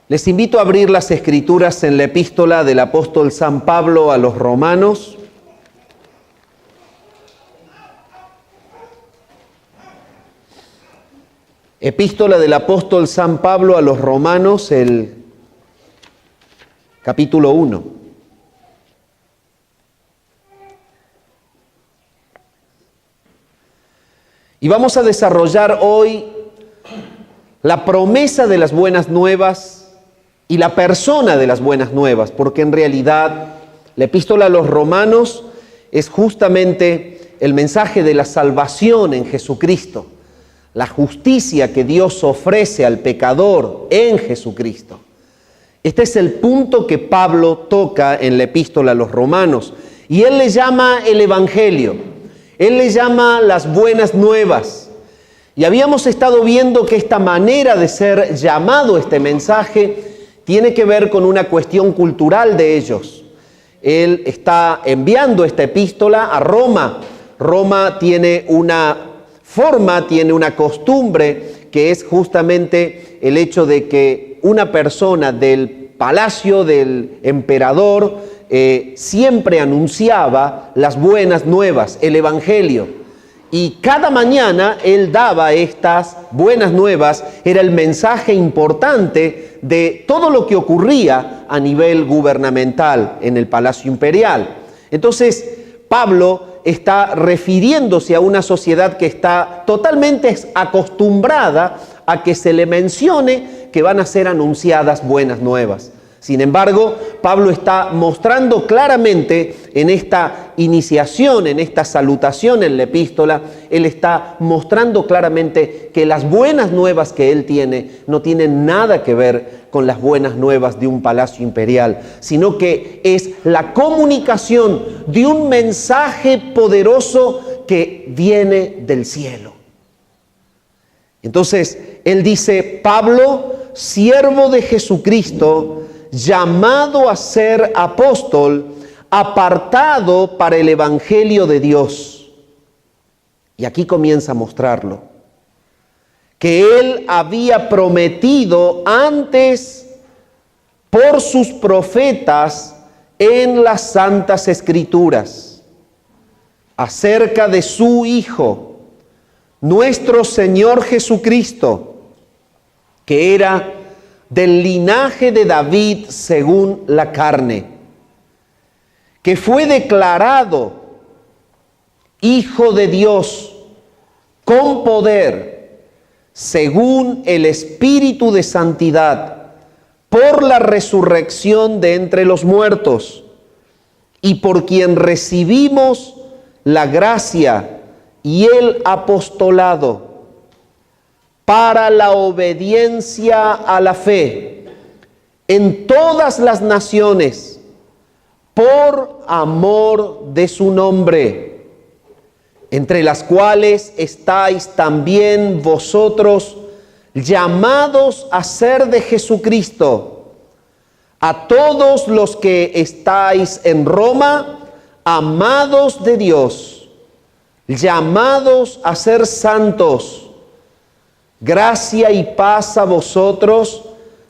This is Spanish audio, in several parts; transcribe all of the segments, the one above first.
Les invito a abrir las Escrituras en la epístola del apóstol San Pablo a los Romanos. Epístola del apóstol San Pablo a los Romanos, el capítulo 1. Y vamos a desarrollar hoy la promesa de las buenas nuevas y la persona de las buenas nuevas, porque en realidad la epístola a los Romanos es justamente el mensaje de la salvación en Jesucristo, la justicia que Dios ofrece al pecador en Jesucristo. Este es el punto que Pablo toca en la epístola a los Romanos, y él le llama el Evangelio, él le llama las buenas nuevas. Y habíamos estado viendo que esta manera de ser llamado este mensaje tiene que ver con una cuestión cultural de ellos. Él está enviando esta epístola a Roma. Roma tiene una forma, tiene una costumbre que es justamente el hecho de que una persona del palacio del emperador siempre anunciaba las buenas nuevas, el Evangelio. Y cada mañana él daba estas buenas nuevas, era el mensaje importante de todo lo que ocurría a nivel gubernamental en el Palacio Imperial. Entonces, Pablo está refiriéndose a una sociedad que está totalmente acostumbrada a que se le mencione que van a ser anunciadas buenas nuevas. Sin embargo, Pablo está mostrando claramente en esta iniciación, en esta salutación en la epístola, él está mostrando claramente que las buenas nuevas que él tiene no tienen nada que ver con las buenas nuevas de un palacio imperial, sino que es la comunicación de un mensaje poderoso que viene del cielo. Entonces, él dice, Pablo, siervo de Jesucristo, llamado a ser apóstol, apartado para el Evangelio de Dios. Y aquí comienza a mostrarlo, que él había prometido antes por sus profetas en las Santas Escrituras, acerca de su Hijo, nuestro Señor Jesucristo, que era del linaje de David según la carne, que fue declarado Hijo de Dios con poder, según el Espíritu de Santidad, por la resurrección de entre los muertos, y por quien recibimos la gracia y el apostolado, para la obediencia a la fe en todas las naciones, por amor de su nombre, entre las cuales estáis también vosotros llamados a ser de Jesucristo, a todos los que estáis en Roma, amados de Dios, llamados a ser santos. Gracia y paz a vosotros,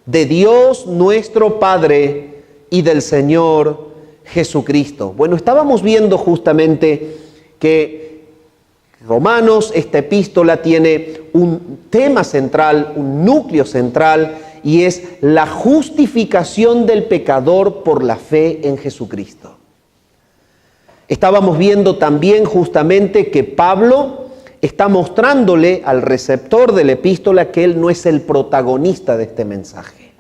de Dios nuestro Padre y del Señor Jesucristo. Bueno, estábamos viendo justamente que Romanos, esta epístola tiene un tema central, un núcleo central, y es la justificación del pecador por la fe en Jesucristo. Estábamos viendo también justamente que Pablo está mostrándole al receptor de la epístola que él no es el protagonista de este mensaje,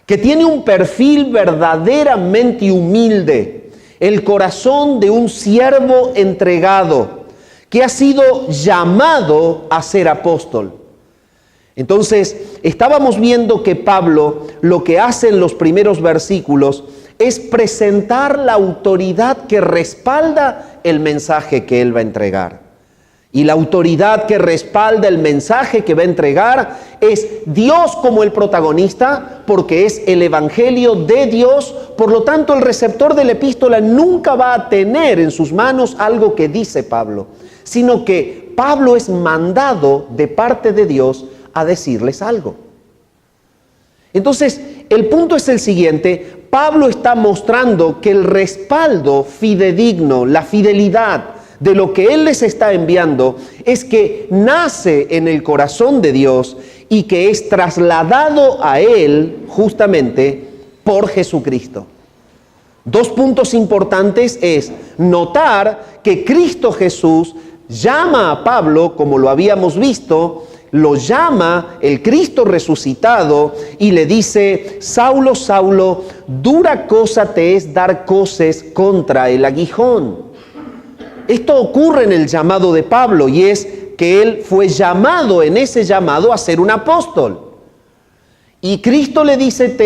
que tiene un perfil verdaderamente humilde, el corazón de un siervo entregado, que ha sido llamado a ser apóstol. Entonces, estábamos viendo que Pablo lo que hace en los primeros versículos es presentar la autoridad que respalda el mensaje que él va a entregar. Y la autoridad que respalda el mensaje que va a entregar es Dios como el protagonista, porque es el Evangelio de Dios. Por lo tanto, el receptor de la epístola nunca va a tener en sus manos algo que dice Pablo, sino que Pablo es mandado de parte de Dios a decirles algo. Entonces, el punto es el siguiente. Pablo está mostrando que el respaldo fidedigno, la fidelidad de lo que él les está enviando, es que nace en el corazón de Dios y que es trasladado a él justamente por Jesucristo. Dos puntos importantes es notar que Cristo Jesús llama a Pablo, como lo habíamos visto, lo llama el Cristo resucitado y le dice: Saulo, Saulo, dura cosa te es dar coces contra el aguijón. Esto ocurre en el llamado de Pablo, y es que él fue llamado en ese llamado a ser un apóstol. Y Cristo le dice: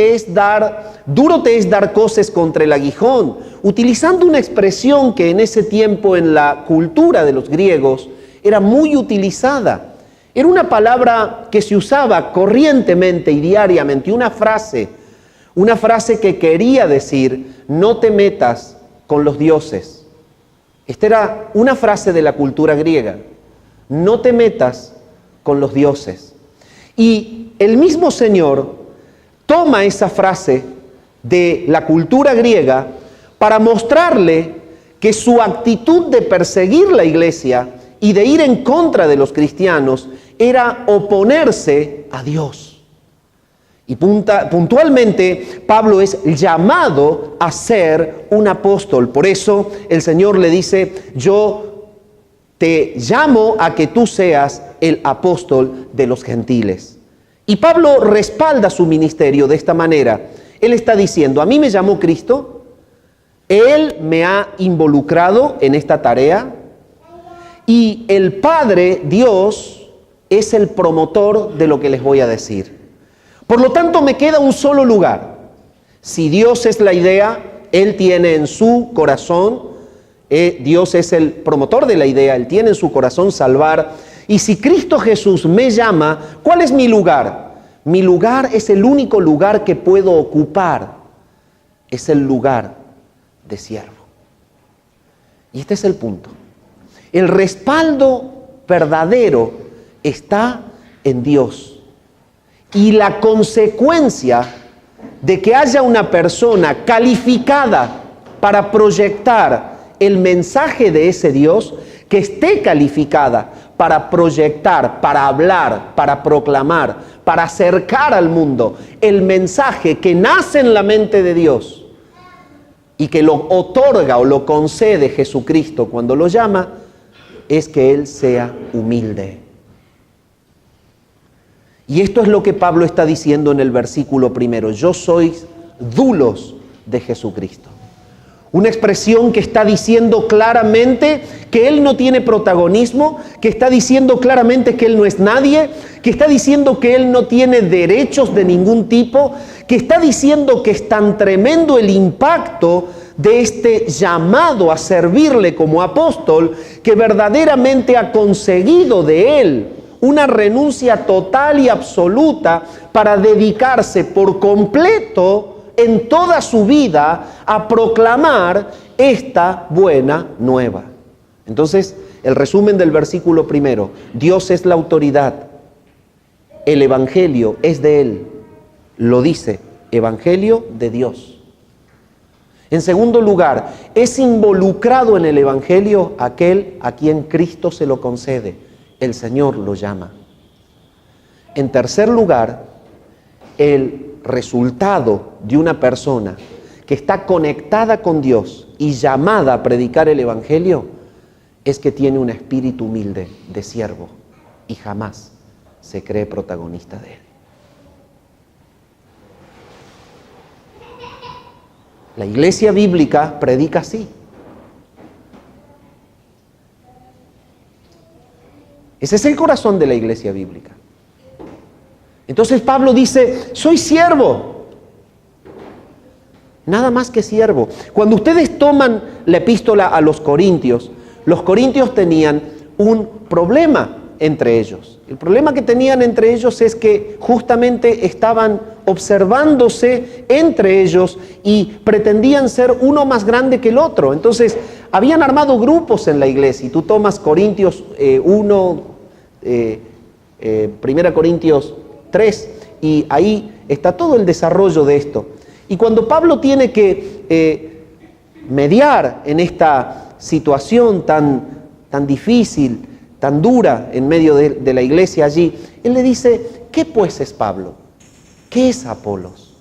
duro te es dar coces contra el aguijón, utilizando una expresión que en ese tiempo en la cultura de los griegos era muy utilizada. Era una palabra que se usaba corrientemente y diariamente, una frase que quería decir: no te metas con los dioses. Esta era una frase de la cultura griega: no te metas con los dioses. Y el mismo Señor toma esa frase de la cultura griega para mostrarle que su actitud de perseguir la iglesia y de ir en contra de los cristianos era oponerse a Dios. Y puntualmente Pablo es llamado a ser un apóstol. Por eso el Señor le dice: yo te llamo a que tú seas el apóstol de los gentiles. Y Pablo respalda su ministerio de esta manera. Él está diciendo: a mí me llamó Cristo, Él me ha involucrado en esta tarea, y el Padre, Dios, es el promotor de lo que les voy a decir. Por lo tanto, me queda un solo lugar. Si Dios es la idea, Él tiene en su corazón, Dios es el promotor de la idea, Él tiene en su corazón salvar. Y si Cristo Jesús me llama, ¿cuál es mi lugar? Mi lugar es el único lugar que puedo ocupar. Es el lugar de siervo. Y este es el punto. El respaldo verdadero está en Dios. Y la consecuencia de que haya una persona calificada para proyectar el mensaje de ese Dios, que esté calificada para proyectar, para hablar, para proclamar, para acercar al mundo el mensaje que nace en la mente de Dios y que lo otorga o lo concede Jesucristo cuando lo llama, es que Él sea humilde. Y esto es lo que Pablo está diciendo en el versículo primero: yo soy dulos de Jesucristo. Una expresión que está diciendo claramente que Él no tiene protagonismo, que está diciendo claramente que Él no es nadie, que está diciendo que Él no tiene derechos de ningún tipo, que está diciendo que es tan tremendo el impacto de este llamado a servirle como apóstol, que verdaderamente ha conseguido de Él una renuncia total y absoluta para dedicarse por completo en toda su vida a proclamar esta buena nueva. Entonces, el resumen del versículo primero: Dios es la autoridad, el evangelio es de Él, lo dice, evangelio de Dios. En segundo lugar, es involucrado en el evangelio aquel a quien Cristo se lo concede, el Señor lo llama. En tercer lugar, el resultado de una persona que está conectada con Dios y llamada a predicar el evangelio es que tiene un espíritu humilde de siervo y jamás se cree protagonista de él. La iglesia bíblica predica así. Ese es el corazón de la iglesia bíblica. Entonces Pablo dice: soy siervo. Nada más que siervo. Cuando ustedes toman la epístola a los corintios tenían un problema entre ellos. El problema que tenían entre ellos es que justamente estaban observándose entre ellos y pretendían ser uno más grande que el otro. Entonces habían armado grupos en la iglesia. Y tú tomas Corintios 1, 1 Corintios 3, y ahí está todo el desarrollo de esto. Y cuando Pablo tiene que mediar en esta situación tan difícil, tan dura en medio de la iglesia allí, él le dice, ¿qué pues es Pablo? ¿Qué es Apolos?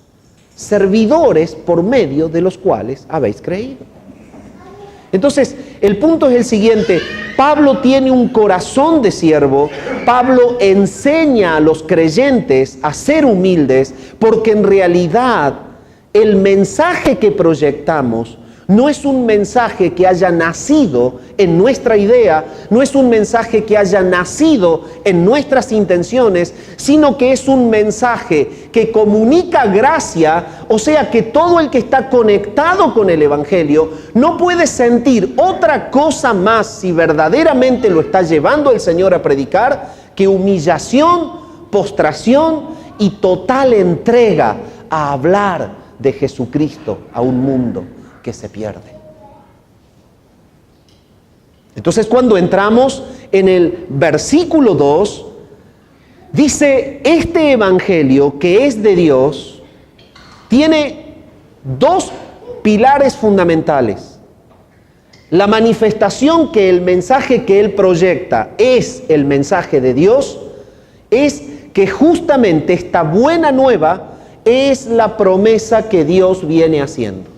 Servidores por medio de los cuales habéis creído. Entonces, el punto es el siguiente: Pablo tiene un corazón de siervo. Pablo enseña a los creyentes a ser humildes, porque en realidad el mensaje que proyectamos no es un mensaje que haya nacido en nuestra idea, no es un mensaje que haya nacido en nuestras intenciones, sino que es un mensaje que comunica gracia, o sea que todo el que está conectado con el Evangelio no puede sentir otra cosa más, si verdaderamente lo está llevando el Señor a predicar, que humillación, postración y total entrega a hablar de Jesucristo a un mundo que se pierde. Entonces, cuando entramos en el versículo 2, dice, este evangelio que es de Dios tiene dos pilares fundamentales. La manifestación que el mensaje que él proyecta es el mensaje de Dios, es que justamente esta buena nueva es la promesa que Dios viene haciendo.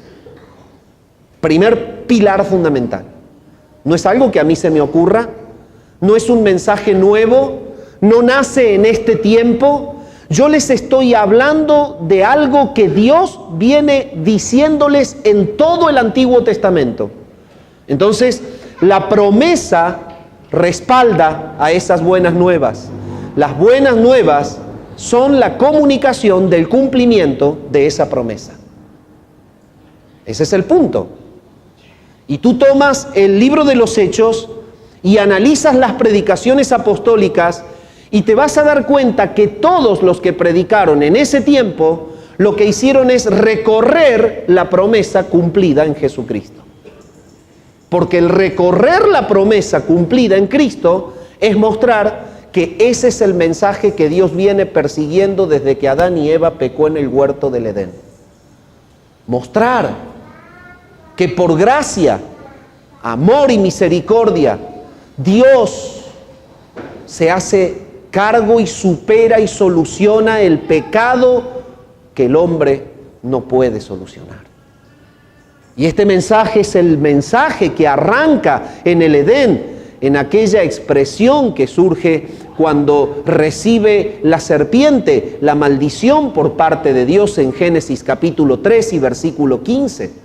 Primer pilar fundamental. No es algo que a mí se me ocurra, no es un mensaje nuevo, no nace en este tiempo. Yo les estoy hablando de algo que Dios viene diciéndoles en todo el Antiguo Testamento. Entonces, la promesa respalda a esas buenas nuevas. Las buenas nuevas son la comunicación del cumplimiento de esa promesa. Ese es el punto. Y tú tomas el libro de los Hechos y analizas las predicaciones apostólicas y te vas a dar cuenta que todos los que predicaron en ese tiempo lo que hicieron es recorrer la promesa cumplida en Jesucristo. Porque el recorrer la promesa cumplida en Cristo es mostrar que ese es el mensaje que Dios viene persiguiendo desde que Adán y Eva pecó en el huerto del Edén. Mostrar que por gracia, amor y misericordia, Dios se hace cargo y supera y soluciona el pecado que el hombre no puede solucionar. Y este mensaje es el mensaje que arranca en el Edén, en aquella expresión que surge cuando recibe la serpiente la maldición por parte de Dios en Génesis capítulo 3 y versículo 15.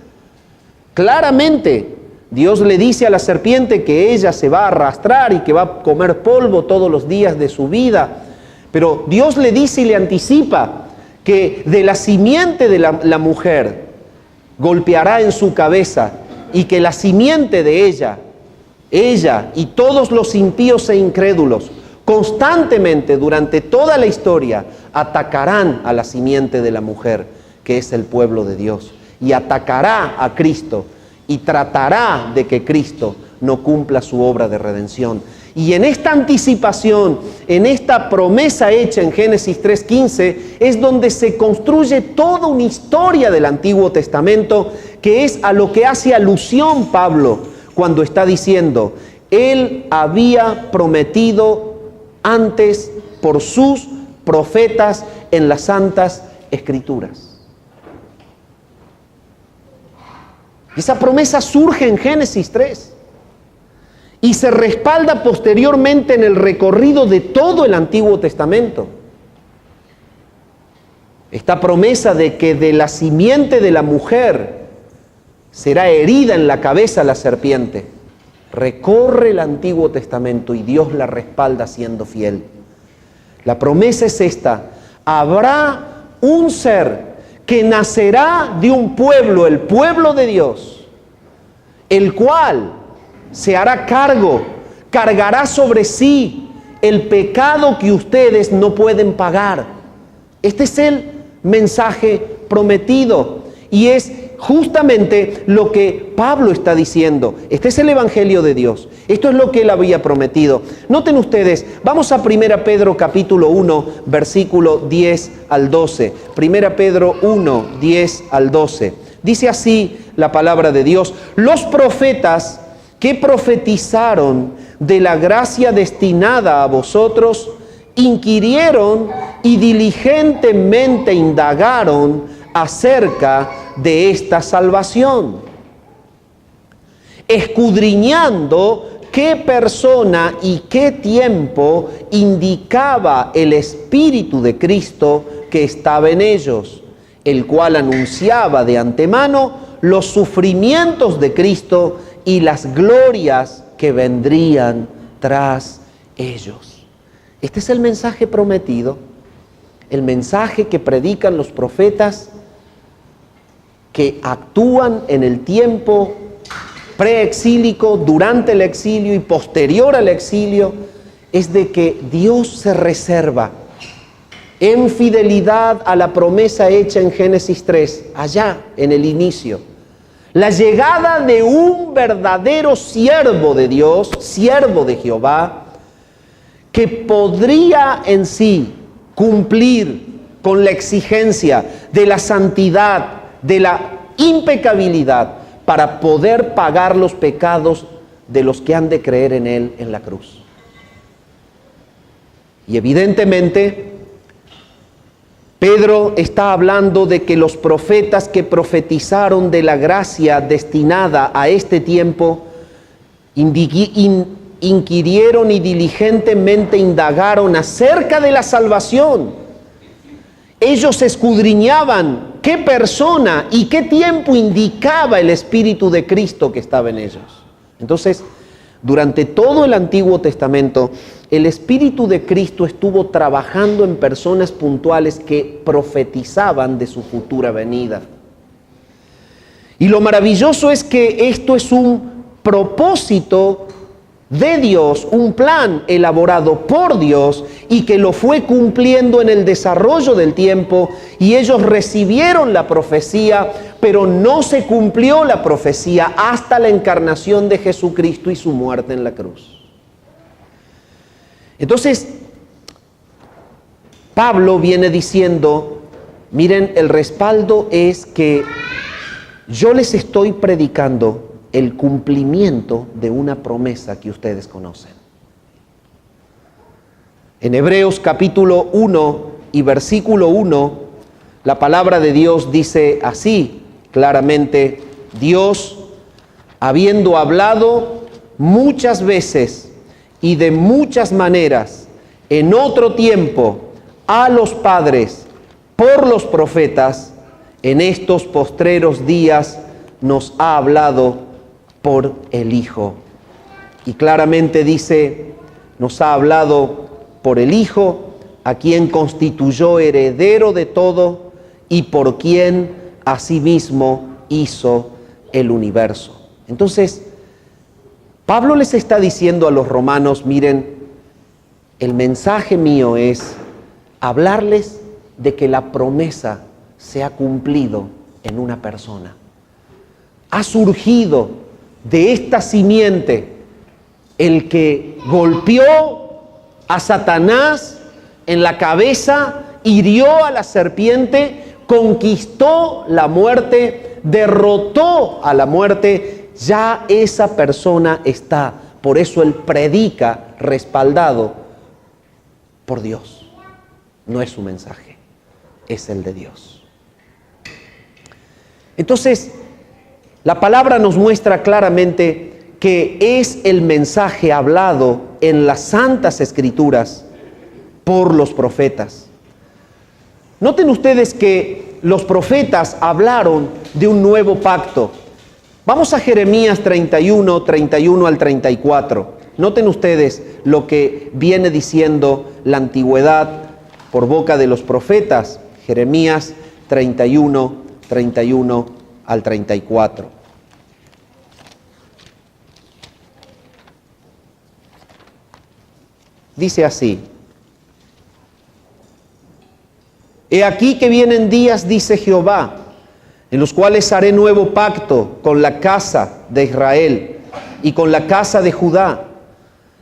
Claramente, Dios le dice a la serpiente que ella se va a arrastrar y que va a comer polvo todos los días de su vida. Pero Dios le dice y le anticipa que de la simiente de la mujer golpeará en su cabeza y que la simiente de ella y todos los impíos e incrédulos constantemente durante toda la historia atacarán a la simiente de la mujer, que es el pueblo de Dios. Y atacará a Cristo y tratará de que Cristo no cumpla su obra de redención. Y en esta anticipación, en esta promesa hecha en Génesis 3:15, es donde se construye toda una historia del Antiguo Testamento, que es a lo que hace alusión Pablo cuando está diciendo, él había prometido antes por sus profetas en las Santas Escrituras. Esa promesa surge en Génesis 3 y se respalda posteriormente en el recorrido de todo el Antiguo Testamento. Esta promesa de que de la simiente de la mujer será herida en la cabeza la serpiente, recorre el Antiguo Testamento y Dios la respalda siendo fiel. La promesa es esta: habrá un ser que nacerá de un pueblo, el pueblo de Dios, el cual se hará cargo, cargará sobre sí el pecado que ustedes no pueden pagar. Este es el mensaje prometido y es justamente lo que Pablo está diciendo. Este es el Evangelio de Dios. Esto es lo que él había prometido. Noten ustedes, vamos a 1 Pedro capítulo 1, versículo 10 al 12. 1 Pedro 1, 10 al 12. Dice así la palabra de Dios: los profetas que profetizaron de la gracia destinada a vosotros, inquirieron y diligentemente indagaron acerca de esta salvación, escudriñando qué persona y qué tiempo indicaba el Espíritu de Cristo que estaba en ellos, el cual anunciaba de antemano los sufrimientos de Cristo y las glorias que vendrían tras ellos. Este es el mensaje prometido, el mensaje que predican los profetas que actúan en el tiempo preexílico, durante el exilio y posterior al exilio, es de que Dios se reserva en fidelidad a la promesa hecha en Génesis 3, allá en el inicio, la llegada de un verdadero siervo de Dios, siervo de Jehová, que podría en sí cumplir con la exigencia de la santidad, de la impecabilidad, para poder pagar los pecados de los que han de creer en Él en la cruz. Y evidentemente, Pedro está hablando de que los profetas que profetizaron de la gracia destinada a este tiempo, inquirieron y diligentemente indagaron acerca de la salvación. Ellos escudriñaban qué persona y qué tiempo indicaba el Espíritu de Cristo que estaba en ellos. Entonces, durante todo el Antiguo Testamento, el Espíritu de Cristo estuvo trabajando en personas puntuales que profetizaban de su futura venida. Y lo maravilloso es que esto es un propósito de Dios, un plan elaborado por Dios y que lo fue cumpliendo en el desarrollo del tiempo, y ellos recibieron la profecía, pero no se cumplió la profecía hasta la encarnación de Jesucristo y su muerte en la cruz. Entonces, Pablo viene diciendo, miren, el respaldo es que yo les estoy predicando el cumplimiento de una promesa que ustedes conocen. En Hebreos capítulo 1 y versículo 1, la palabra de Dios dice así claramente: Dios, habiendo hablado muchas veces y de muchas maneras en otro tiempo a los padres por los profetas, en estos postreros días nos ha hablado por el Hijo. Y claramente dice, nos ha hablado por el Hijo, a quien constituyó heredero de todo y por quien asimismo hizo el universo. Entonces, Pablo les está diciendo a los romanos, miren, el mensaje mío es hablarles de que la promesa se ha cumplido en una persona. Ha surgido de esta simiente el que golpeó a Satanás en la cabeza, hirió a la serpiente, conquistó la muerte, derrotó a la muerte. Ya esa persona está. Por eso él predica respaldado por Dios. No es su mensaje, es el de Dios. Entonces, la palabra nos muestra claramente que es el mensaje hablado en las Santas Escrituras por los profetas. Noten ustedes que los profetas hablaron de un nuevo pacto. Vamos a Jeremías 31, 31 al 34. Noten ustedes lo que viene diciendo la antigüedad por boca de los profetas. Jeremías 31, 31 al 34. Dice así: He aquí que vienen días, dice Jehová, en los cuales haré nuevo pacto con la casa de Israel y con la casa de Judá,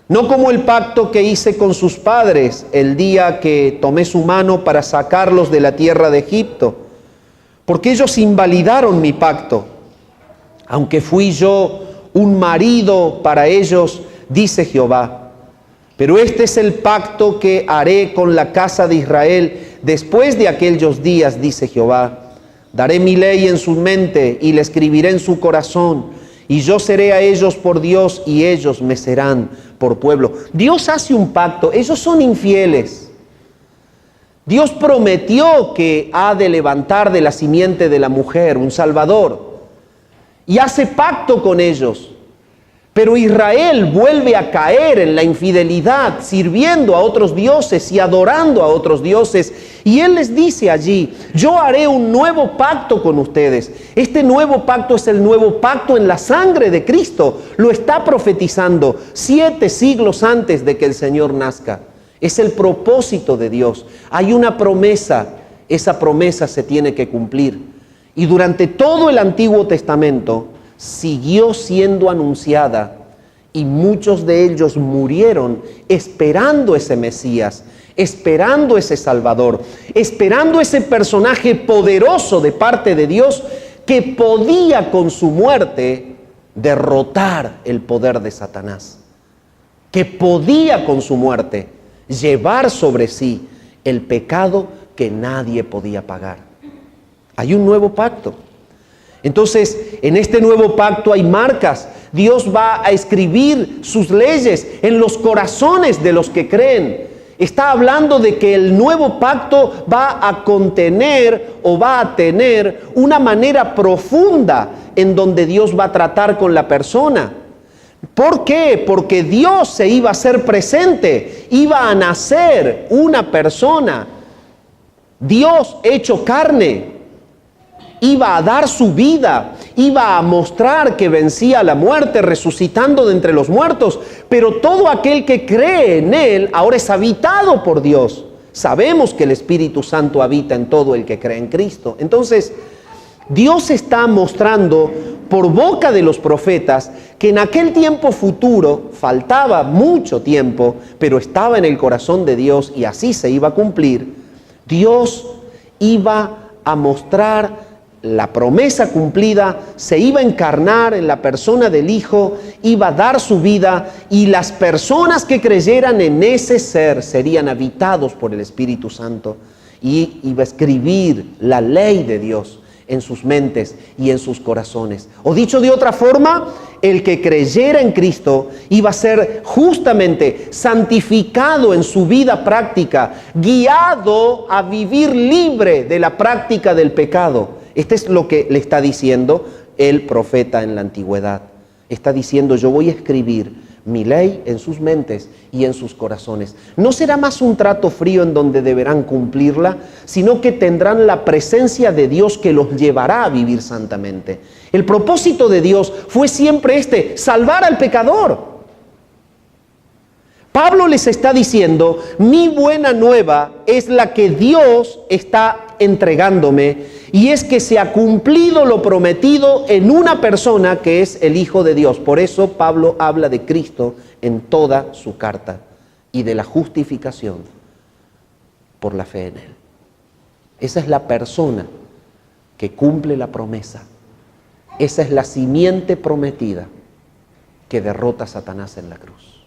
no como el pacto que hice con sus padres el día que tomé su mano para sacarlos de la tierra de Egipto, porque ellos invalidaron mi pacto, aunque fui yo un marido para ellos, dice Jehová. Pero este es el pacto que haré con la casa de Israel después de aquellos días, dice Jehová. Daré mi ley en su mente y la escribiré en su corazón, y yo seré a ellos por Dios y ellos me serán por pueblo. Dios hace un pacto, ellos son infieles. Dios prometió que ha de levantar de la simiente de la mujer un Salvador y hace pacto con ellos. Pero Israel vuelve a caer en la infidelidad, sirviendo a otros dioses y adorando a otros dioses. Y Él les dice allí, yo haré un nuevo pacto con ustedes. Este nuevo pacto es el nuevo pacto en la sangre de Cristo. Lo está profetizando 7 siglos antes de que el Señor nazca. Es el propósito de Dios. Hay una promesa, esa promesa se tiene que cumplir. Y durante todo el Antiguo Testamento siguió siendo anunciada y muchos de ellos murieron esperando ese Mesías, esperando ese Salvador, esperando ese personaje poderoso de parte de Dios que podía con su muerte derrotar el poder de Satanás, que podía con su muerte llevar sobre sí el pecado que nadie podía pagar. Hay un nuevo pacto. Entonces, en este nuevo pacto hay marcas. Dios va a escribir sus leyes en los corazones de los que creen. Está hablando de que el nuevo pacto va a contener o va a tener una manera profunda en donde Dios va a tratar con la persona. ¿Por qué? Porque Dios se iba a hacer presente, iba a nacer una persona, Dios hecho carne. Iba a dar su vida, iba a mostrar que vencía la muerte, resucitando de entre los muertos. Pero todo aquel que cree en Él ahora es habitado por Dios. Sabemos que el Espíritu Santo habita en todo el que cree en Cristo. Entonces, Dios está mostrando por boca de los profetas que en aquel tiempo futuro, faltaba mucho tiempo, pero estaba en el corazón de Dios y así se iba a cumplir. Dios iba a mostrar la promesa cumplida, se iba a encarnar en la persona del Hijo, iba a dar su vida y las personas que creyeran en ese ser serían habitados por el Espíritu Santo y iba a escribir la ley de Dios en sus mentes y en sus corazones. O dicho de otra forma, el que creyera en Cristo iba a ser justamente santificado en su vida práctica, guiado a vivir libre de la práctica del pecado. Este es lo que le está diciendo el profeta en la antigüedad. Está diciendo, yo voy a escribir mi ley en sus mentes y en sus corazones. No será más un trato frío en donde deberán cumplirla, sino que tendrán la presencia de Dios que los llevará a vivir santamente. El propósito de Dios fue siempre salvar al pecador. Pablo les está diciendo, mi buena nueva es la que Dios está entregándome, y es que se ha cumplido lo prometido en una persona que es el Hijo de Dios. Por eso Pablo habla de Cristo en toda su carta y de la justificación por la fe en Él. Esa es la persona que cumple la promesa. Esa es la simiente prometida que derrota a Satanás en la cruz.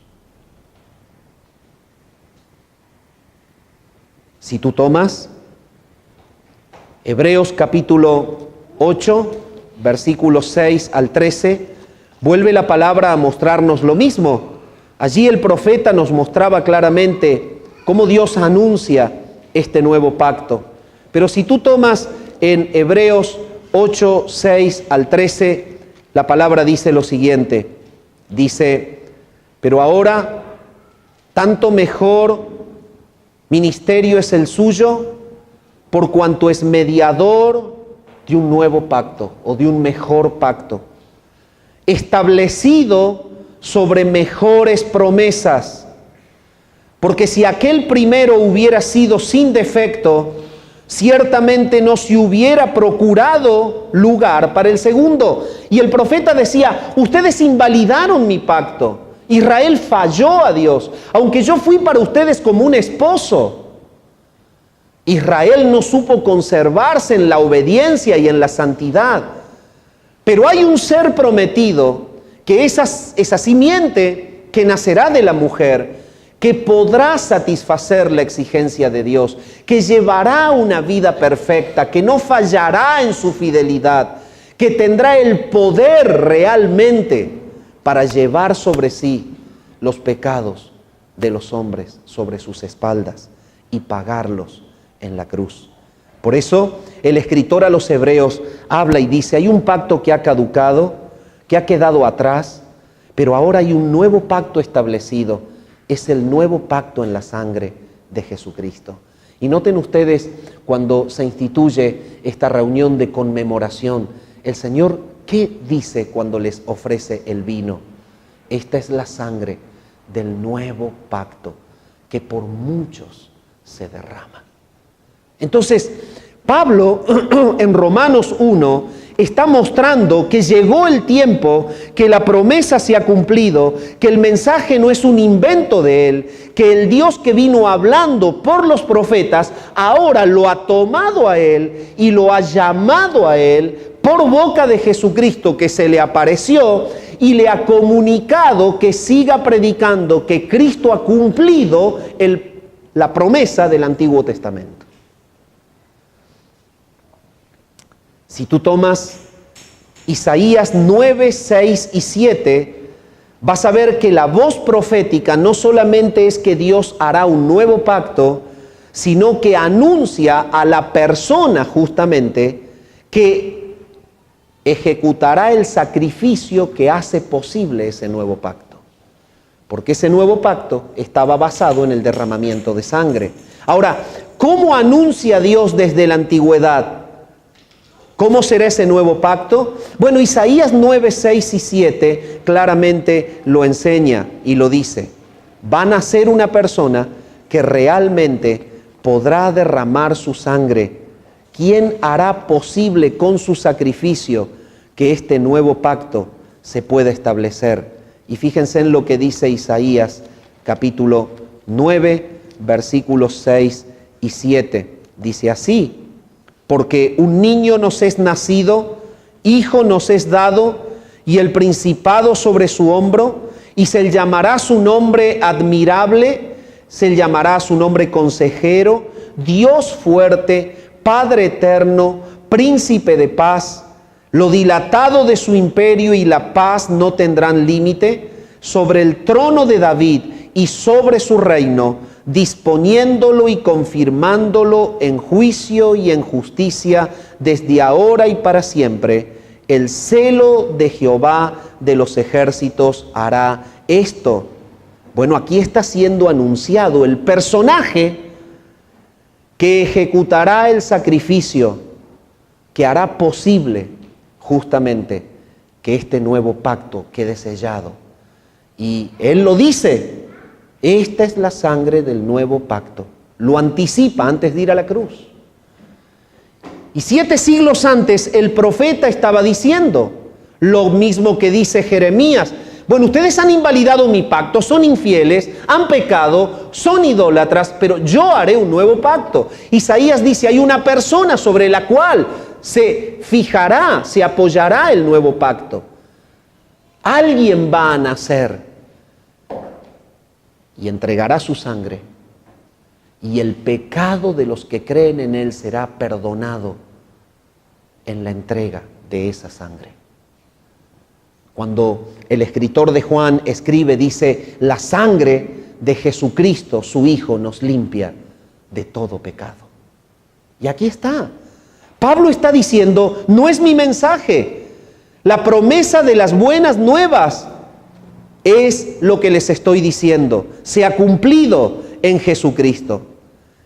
Si tú tomas Hebreos capítulo 8, versículos 6 al 13, vuelve la palabra a mostrarnos lo mismo. Allí el profeta nos mostraba claramente cómo Dios anuncia este nuevo pacto. Pero si tú tomas en Hebreos 8, 6 al 13, la palabra dice lo siguiente. Dice, pero ahora tanto mejor ministerio es el suyo, por cuanto es mediador de un nuevo pacto o de un mejor pacto, establecido sobre mejores promesas. Porque si aquel primero hubiera sido sin defecto, ciertamente no se hubiera procurado lugar para el segundo. Y el profeta decía, ustedes invalidaron mi pacto. Israel falló a Dios, aunque yo fui para ustedes como un esposo. Israel no supo conservarse en la obediencia y en la santidad. Pero hay un ser prometido, que esa simiente que nacerá de la mujer, que podrá satisfacer la exigencia de Dios, que llevará una vida perfecta, que no fallará en su fidelidad, que tendrá el poder realmente para llevar sobre sí los pecados de los hombres sobre sus espaldas y pagarlos en la cruz. Por eso el escritor a los Hebreos habla y dice, hay un pacto que ha caducado, que ha quedado atrás, pero ahora hay un nuevo pacto establecido. Es el nuevo pacto en la sangre de Jesucristo. Y noten ustedes, cuando se instituye esta reunión de conmemoración, el Señor, ¿qué dice cuando les ofrece el vino? Esta es la sangre del nuevo pacto que por muchos se derrama. Entonces, Pablo en Romanos 1 está mostrando que llegó el tiempo, que la promesa se ha cumplido, que el mensaje no es un invento de él, que el Dios que vino hablando por los profetas ahora lo ha tomado a él y lo ha llamado a él por boca de Jesucristo, que se le apareció y le ha comunicado que siga predicando que Cristo ha cumplido la promesa del Antiguo Testamento. Si tú tomas Isaías 9, 6 y 7, vas a ver que la voz profética no solamente es que Dios hará un nuevo pacto, sino que anuncia a la persona justamente que ejecutará el sacrificio que hace posible ese nuevo pacto. Porque ese nuevo pacto estaba basado en el derramamiento de sangre. Ahora, ¿cómo anuncia Dios desde la antigüedad? ¿Cómo será ese nuevo pacto? Bueno, Isaías 9, 6 y 7 claramente lo enseña y lo dice. Van a ser una persona que realmente podrá derramar su sangre. ¿Quién hará posible con su sacrificio que este nuevo pacto se pueda establecer? Y fíjense en lo que dice Isaías capítulo 9, versículos 6 y 7. Dice así: porque un niño nos es nacido, hijo nos es dado, y el principado sobre su hombro, y se llamará su nombre admirable, se llamará su nombre consejero, Dios fuerte, Padre eterno, príncipe de paz. Lo dilatado de su imperio y la paz no tendrán límite, sobre el trono de David y sobre su reino, disponiéndolo y confirmándolo en juicio y en justicia desde ahora y para siempre. El celo de Jehová de los ejércitos hará esto. Bueno, aquí está siendo anunciado el personaje que ejecutará el sacrificio, que hará posible justamente que este nuevo pacto quede sellado. Y él lo dice: esta es la sangre del nuevo pacto. Lo anticipa antes de ir a la cruz. Y 7 siglos antes el profeta estaba diciendo lo mismo que dice Jeremías. Bueno, ustedes han invalidado mi pacto, son infieles, han pecado, son idólatras, pero yo haré un nuevo pacto. Isaías dice, hay una persona sobre la cual se fijará, se apoyará el nuevo pacto. Alguien va a nacer y entregará su sangre, y el pecado de los que creen en él será perdonado en la entrega de esa sangre. Cuando el escritor de Juan escribe, dice, la sangre de Jesucristo, su Hijo, nos limpia de todo pecado. Y aquí está. Pablo está diciendo, no es mi mensaje. La promesa de las buenas nuevas es lo que les estoy diciendo. Se ha cumplido en Jesucristo.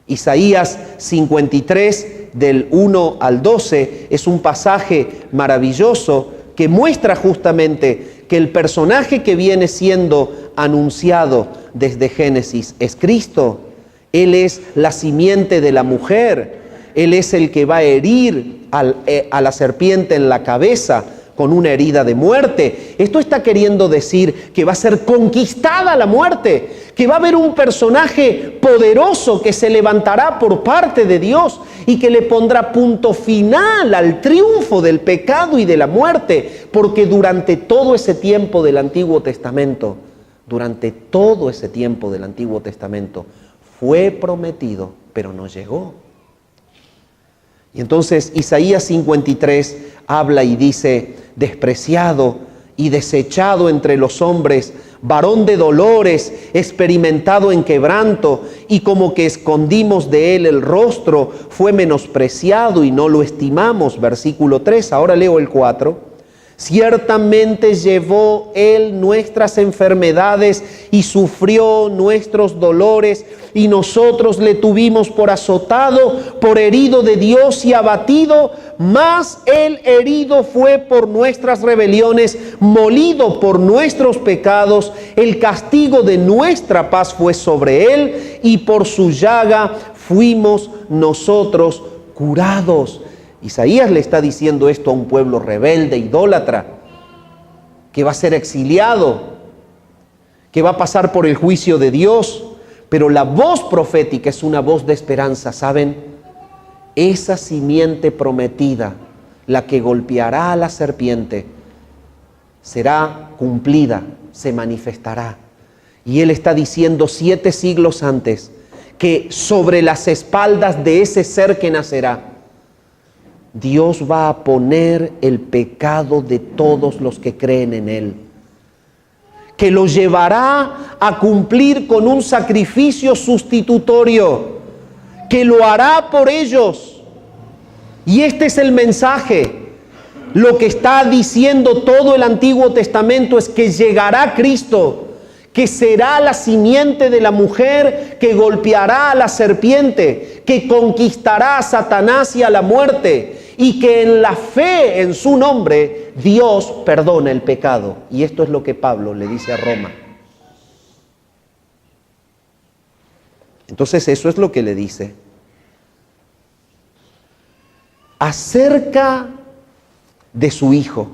Isaías 53, del 1 al 12, es un pasaje maravilloso que muestra justamente que el personaje que viene siendo anunciado desde Génesis es Cristo. Él es la simiente de la mujer Él es el que va a herir a la serpiente en la cabeza con una herida de muerte. Esto está queriendo decir que va a ser conquistada la muerte, que va a haber un personaje poderoso que se levantará por parte de Dios y que le pondrá punto final al triunfo del pecado y de la muerte, porque durante todo ese tiempo del Antiguo Testamento, fue prometido, pero no llegó. Y entonces Isaías 53 habla y dice: despreciado y desechado entre los hombres, varón de dolores, experimentado en quebranto, y como que escondimos de él el rostro, fue menospreciado y no lo estimamos. Versículo 3, ahora leo el 4. Ciertamente llevó él nuestras enfermedades y sufrió nuestros dolores, y nosotros le tuvimos por azotado, por herido de Dios y abatido. Mas el herido fue por nuestras rebeliones, molido por nuestros pecados. El castigo de nuestra paz fue sobre él, y por su llaga fuimos nosotros curados. Isaías le está diciendo esto a un pueblo rebelde, idólatra, que va a ser exiliado, que va a pasar por el juicio de Dios. Pero la voz profética es una voz de esperanza, ¿saben? Esa simiente prometida, la que golpeará a la serpiente, será cumplida, se manifestará. Y él está diciendo 7 siglos antes que sobre las espaldas de ese ser que nacerá, Dios va a poner el pecado de todos los que creen en él, que lo llevará a cumplir con un sacrificio sustitutorio, que lo hará por ellos. Y este es el mensaje. Lo que está diciendo todo el Antiguo Testamento es que llegará Cristo, que será la simiente de la mujer que golpeará a la serpiente, que conquistará a Satanás y a la muerte, y que en la fe en su nombre Dios perdona el pecado. Y esto es lo que Pablo le dice a Roma. Entonces eso es lo que le dice. Acerca de su Hijo.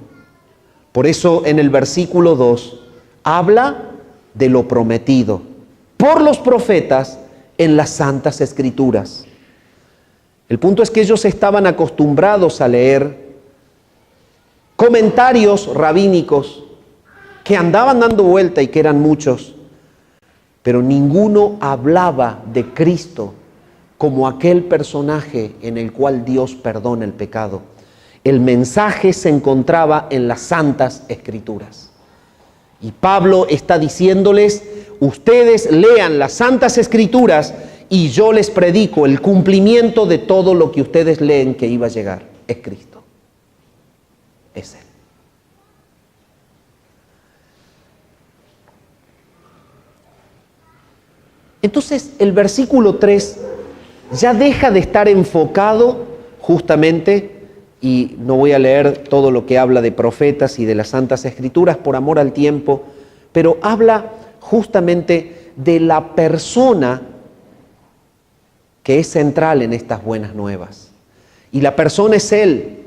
Por eso en el versículo 2 habla de lo prometido por los profetas en las Santas Escrituras. El punto es que ellos estaban acostumbrados a leer comentarios rabínicos que andaban dando vuelta y que eran muchos, pero ninguno hablaba de Cristo como aquel personaje en el cual Dios perdona el pecado. El mensaje se encontraba en las Santas Escrituras. Y Pablo está diciéndoles: ustedes lean las Santas Escrituras y yo les predico el cumplimiento de todo lo que ustedes leen que iba a llegar. Es Cristo. Es Él. Entonces el versículo 3 ya deja de estar enfocado justamente, y no voy a leer todo lo que habla de profetas y de las Santas Escrituras por amor al tiempo, pero habla justamente de la persona que es central en estas buenas nuevas. Y la persona es Él.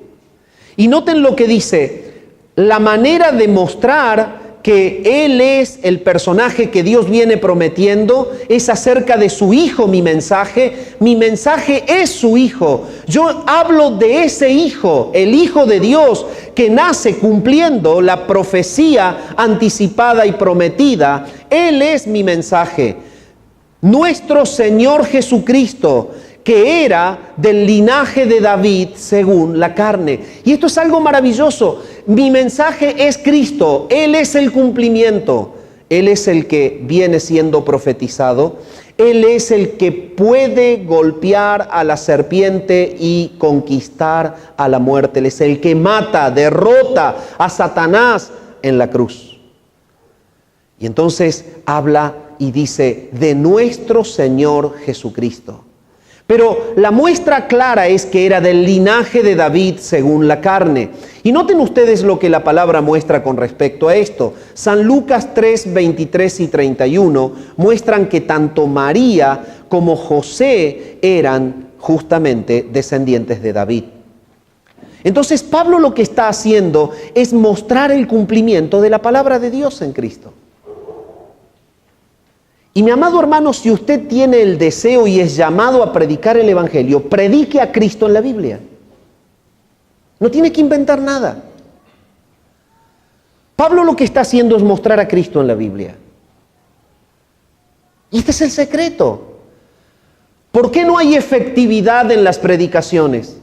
Y noten lo que dice: la manera de mostrar que Él es el personaje que Dios viene prometiendo es acerca de su Hijo. Mi mensaje es su Hijo. Yo hablo de ese Hijo, el Hijo de Dios, que nace cumpliendo la profecía anticipada y prometida. Él es mi mensaje. Nuestro Señor Jesucristo, que era del linaje de David según la carne. Y esto es algo maravilloso. Mi mensaje es Cristo. Él es el cumplimiento. Él es el que viene siendo profetizado. Él es el que puede golpear a la serpiente y conquistar a la muerte. Él es el que mata, derrota a Satanás en la cruz. Y entonces habla y dice de nuestro Señor Jesucristo. Pero la muestra clara es que era del linaje de David según la carne. Y noten ustedes lo que la palabra muestra con respecto a esto. San Lucas 3, 23 y 31 muestran que tanto María como José eran justamente descendientes de David. Entonces Pablo lo que está haciendo es mostrar el cumplimiento de la palabra de Dios en Cristo. Y mi amado hermano, si usted tiene el deseo y es llamado a predicar el Evangelio, predique a Cristo en la Biblia. No tiene que inventar nada. Pablo lo que está haciendo es mostrar a Cristo en la Biblia. Y este es el secreto. ¿Por qué no hay efectividad en las predicaciones?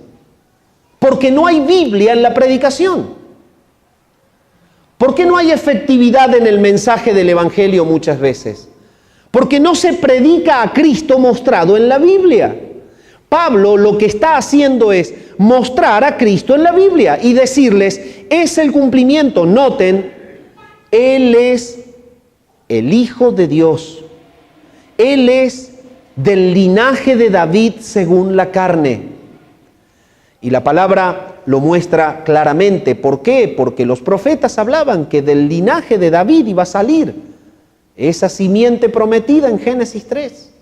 Porque no hay Biblia en la predicación. ¿Por qué no hay efectividad en el mensaje del Evangelio muchas veces? Porque no se predica a Cristo mostrado en la Biblia. Pablo lo que está haciendo es mostrar a Cristo en la Biblia y decirles, es el cumplimiento. Noten, Él es el Hijo de Dios. Él es del linaje de David según la carne. Y la palabra lo muestra claramente. ¿Por qué? Porque los profetas hablaban que del linaje de David iba a salir esa simiente prometida en Génesis 3.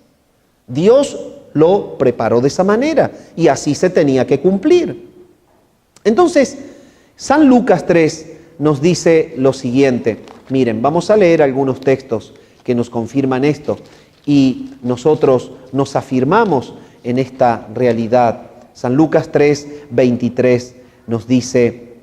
Dios lo preparó de esa manera y así se tenía que cumplir. Entonces, San Lucas 3 nos dice lo siguiente. Miren, vamos a leer algunos textos que nos confirman esto y nosotros nos afirmamos en esta realidad. San Lucas 3, 23 nos dice,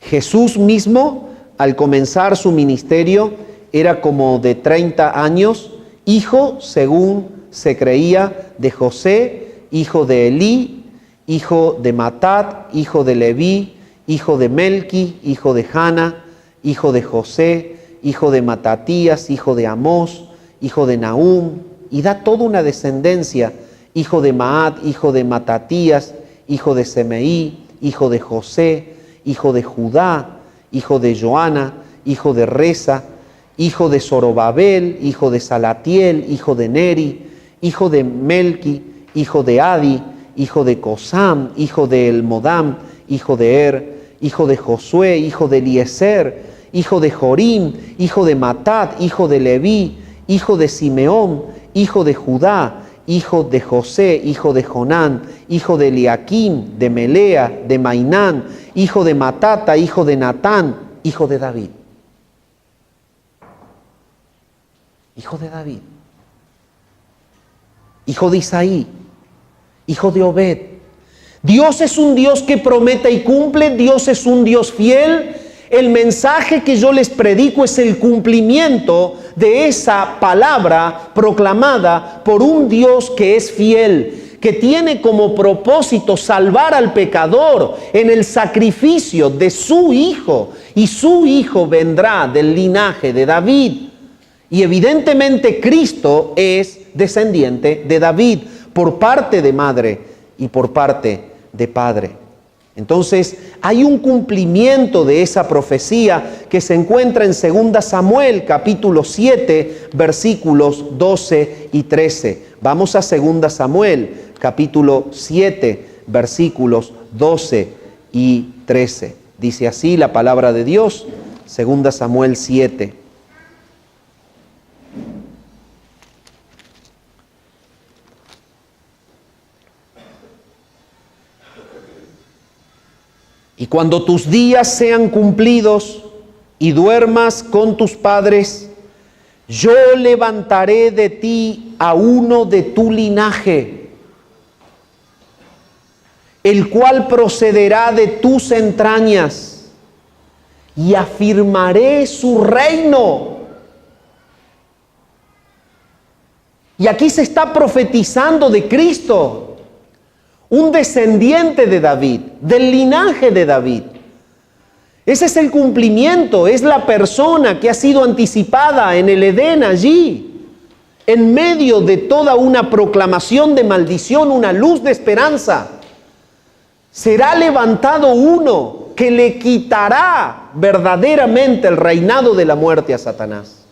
Jesús mismo, al comenzar su ministerio, era como de 30 años, hijo, según se creía, de José, hijo de Elí, hijo de Matat, hijo de Leví, hijo de Melqui, hijo de Jana, hijo de José, hijo de Matatías, hijo de Amós, hijo de Nahum, y da toda una descendencia, hijo de Maat, hijo de Matatías, hijo de Semeí, hijo de José, hijo de Judá, hijo de Joana, hijo de Resa, hijo de Zorobabel, hijo de Salatiel, hijo de Neri, hijo de Melqui, hijo de Adi, hijo de Cosam, hijo de Elmodam, hijo de Er, hijo de Josué, hijo de Eliezer, hijo de Jorim, hijo de Matat, hijo de Leví, hijo de Simeón, hijo de Judá, hijo de José, hijo de Jonán, hijo de Eliaquim, de Melea, de Mainán, hijo de Matata, hijo de Natán, hijo de David. Hijo de David. Hijo de Isaí, hijo de Obed. Dios es un Dios que promete y cumple, Dios es un Dios fiel. El mensaje que yo les predico es el cumplimiento de esa palabra proclamada por un Dios que es fiel, que tiene como propósito salvar al pecador en el sacrificio de su Hijo, y su Hijo vendrá del linaje de David. Y evidentemente Cristo es descendiente de David por parte de madre y por parte de padre. Entonces hay un cumplimiento de esa profecía que se encuentra en 2 Samuel capítulo 7 versículos 12 y 13. Vamos a 2 Samuel capítulo 7 versículos 12 y 13. Dice así la palabra de Dios, 2 Samuel 7. Y cuando tus días sean cumplidos y duermas con tus padres, yo levantaré de ti a uno de tu linaje, el cual procederá de tus entrañas, y afirmaré su reino. Y aquí se está profetizando de Cristo, un descendiente de David, del linaje de David. Ese es el cumplimiento, es la persona que ha sido anticipada en el Edén allí, en medio de toda una proclamación de maldición, una luz de esperanza. Será levantado uno que le quitará verdaderamente el reinado de la muerte a Satanás.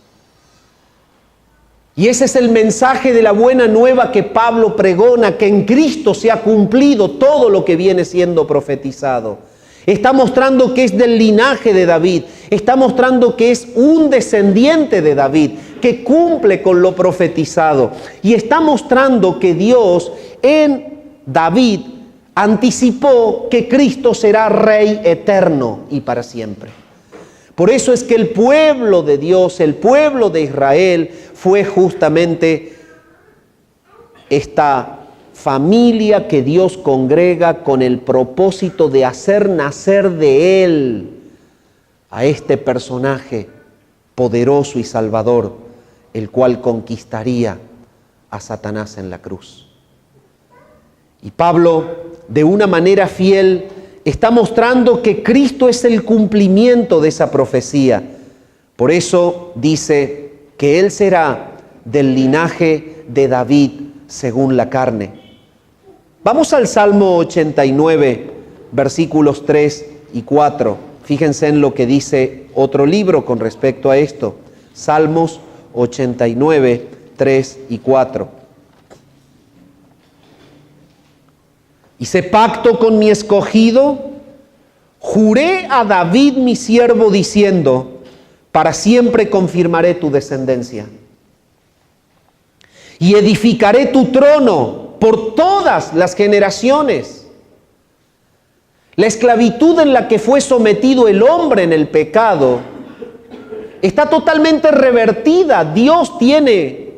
Y ese es el mensaje de la buena nueva que Pablo pregona, que en Cristo se ha cumplido todo lo que viene siendo profetizado. Está mostrando que es del linaje de David, está mostrando que es un descendiente de David, que cumple con lo profetizado. Y está mostrando que Dios en David anticipó que Cristo será Rey eterno y para siempre. Por eso es que el pueblo de Dios, el pueblo de Israel, fue justamente esta familia que Dios congrega con el propósito de hacer nacer de Él a este personaje poderoso y salvador, el cual conquistaría a Satanás en la cruz. Y Pablo, de una manera fiel, está mostrando que Cristo es el cumplimiento de esa profecía. Por eso dice que Él será del linaje de David según la carne. Vamos al Salmo 89, versículos 3 y 4. Fíjense en lo que dice otro libro con respecto a esto. Salmos 89, 3 y 4. Hice pacto con mi escogido, juré a David mi siervo diciendo, para siempre confirmaré tu descendencia. Y edificaré tu trono por todas las generaciones. La esclavitud en la que fue sometido el hombre en el pecado está totalmente revertida. Dios tiene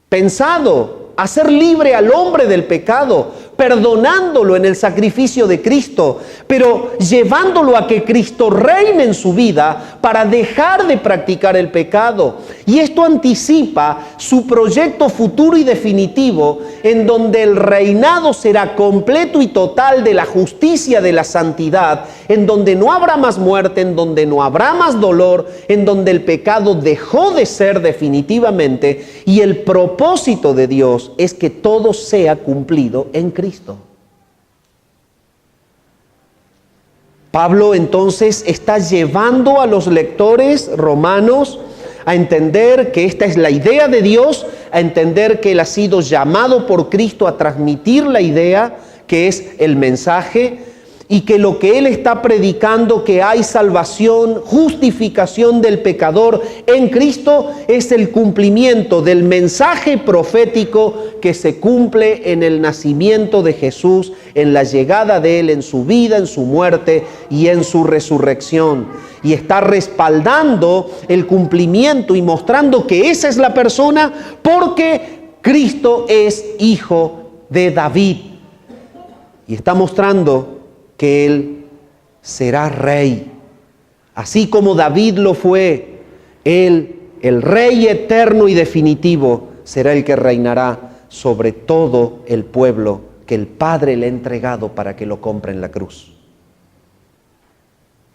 pensado hacer libre al hombre del pecado, perdonándolo en el sacrificio de Cristo, pero llevándolo a que Cristo reine en su vida para dejar de practicar el pecado. Y esto anticipa su proyecto futuro y definitivo, en donde el reinado será completo y total de la justicia, de la santidad, en donde no habrá más muerte, en donde no habrá más dolor, en donde el pecado dejó de ser definitivamente, y el propósito de Dios es que todo sea cumplido en Cristo. Pablo entonces está llevando a los lectores romanos a entender que esta es la idea de Dios, a entender que Él ha sido llamado por Cristo a transmitir la idea que es el mensaje, y que lo que Él está predicando, que hay salvación, justificación del pecador en Cristo, es el cumplimiento del mensaje profético que se cumple en el nacimiento de Jesús, en la llegada de Él, en su vida, en su muerte y en su resurrección. Y está respaldando el cumplimiento y mostrando que esa es la persona, porque Cristo es hijo de David. Y está mostrando que Él será rey. Así como David lo fue, Él, el rey eterno y definitivo, será el que reinará sobre todo el pueblo que el Padre le ha entregado para que lo compre en la cruz.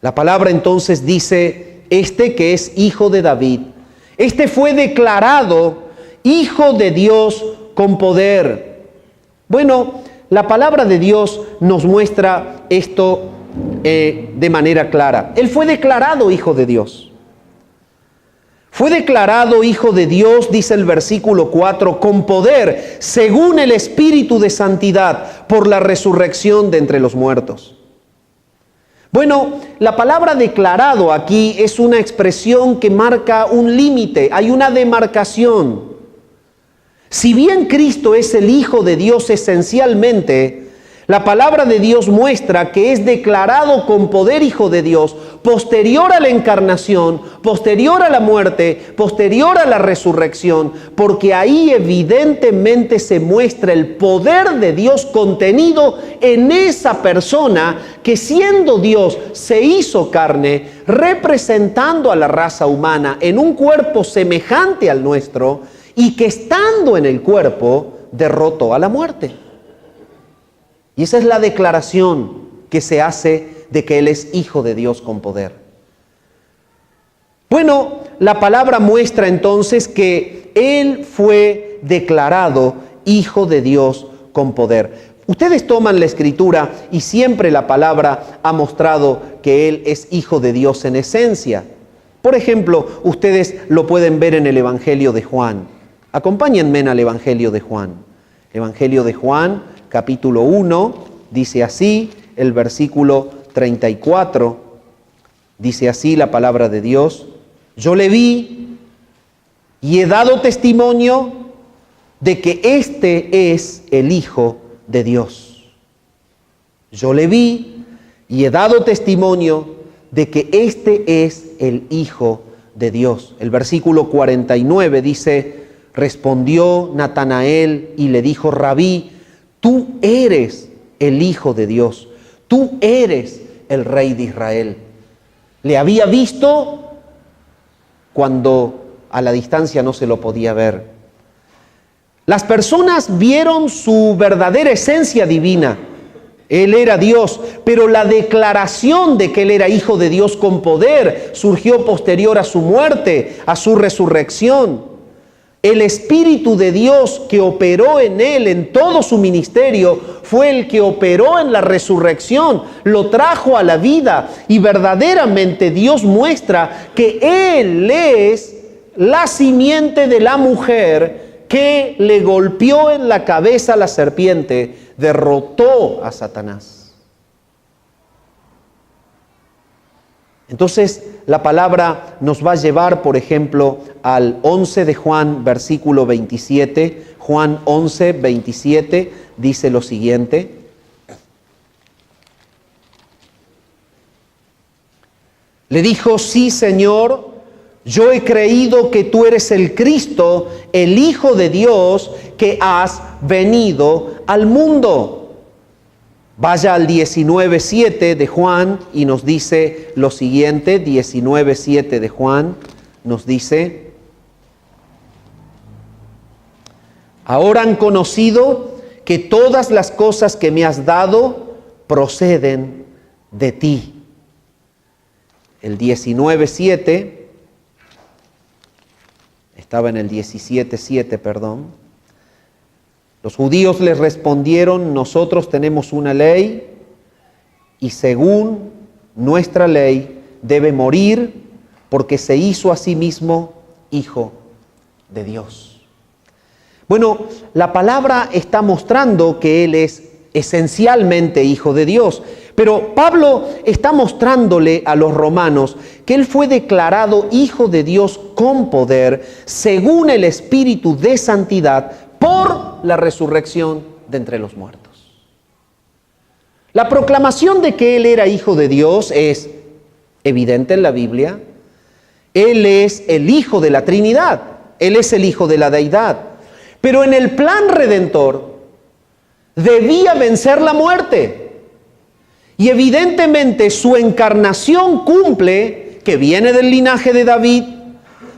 La palabra entonces dice, este que es hijo de David, este fue declarado hijo de Dios con poder. Bueno, la palabra de Dios nos muestra esto de manera clara. Él fue declarado hijo de Dios. Fue declarado hijo de Dios, dice el versículo 4, con poder, según el Espíritu de santidad, por la resurrección de entre los muertos. Bueno, la palabra declarado aquí es una expresión que marca un límite, hay una demarcación. Si bien Cristo es el Hijo de Dios esencialmente, la palabra de Dios muestra que es declarado con poder Hijo de Dios posterior a la encarnación, posterior a la muerte, posterior a la resurrección, porque ahí evidentemente se muestra el poder de Dios contenido en esa persona que, siendo Dios, se hizo carne, representando a la raza humana en un cuerpo semejante al nuestro, y que estando en el cuerpo derrotó a la muerte. Y esa es la declaración que se hace de que Él es hijo de Dios con poder. Bueno, la palabra muestra entonces que Él fue declarado hijo de Dios con poder. Ustedes toman la Escritura y siempre la palabra ha mostrado que Él es hijo de Dios en esencia. Por ejemplo, ustedes lo pueden ver en el Evangelio de Juan. Acompáñenme al Evangelio de Juan. Evangelio de Juan, capítulo 1, dice así, el versículo 34, dice así la palabra de Dios: yo le vi y he dado testimonio de que este es el Hijo de Dios. Yo le vi y he dado testimonio de que este es el Hijo de Dios. El versículo 49 dice: respondió Natanael y le dijo: Rabí, tú eres el Hijo de Dios, tú eres el Rey de Israel. Le había visto cuando a la distancia no se lo podía ver. Las personas vieron su verdadera esencia divina. Él era Dios, pero la declaración de que Él era Hijo de Dios con poder surgió posterior a su muerte, a su resurrección. El Espíritu de Dios que operó en Él, en todo su ministerio, fue el que operó en la resurrección, lo trajo a la vida, y verdaderamente Dios muestra que Él es la simiente de la mujer que le golpeó en la cabeza a la serpiente, derrotó a Satanás. Entonces, la palabra nos va a llevar, por ejemplo, al 11 de Juan, versículo 27. Juan 11, 27 dice lo siguiente: le dijo: sí, Señor, yo he creído que tú eres el Cristo, el Hijo de Dios, que has venido al mundo. Vaya al 19:7 de Juan y nos dice lo siguiente. 19:7 de Juan nos dice: ahora han conocido que todas las cosas que me has dado proceden de ti. El 19:7 estaba en el 17:7, perdón. Los judíos les respondieron: nosotros tenemos una ley y según nuestra ley debe morir porque se hizo a sí mismo Hijo de Dios. Bueno, la palabra está mostrando que Él es esencialmente Hijo de Dios, pero Pablo está mostrándole a los romanos que Él fue declarado Hijo de Dios con poder según el Espíritu de santidad por la resurrección de entre los muertos. La proclamación de que Él era Hijo de Dios es evidente en la Biblia. Él es el Hijo de la Trinidad, Él es el Hijo de la Deidad. Pero en el plan redentor debía vencer la muerte. Y evidentemente su encarnación cumple, que viene del linaje de David.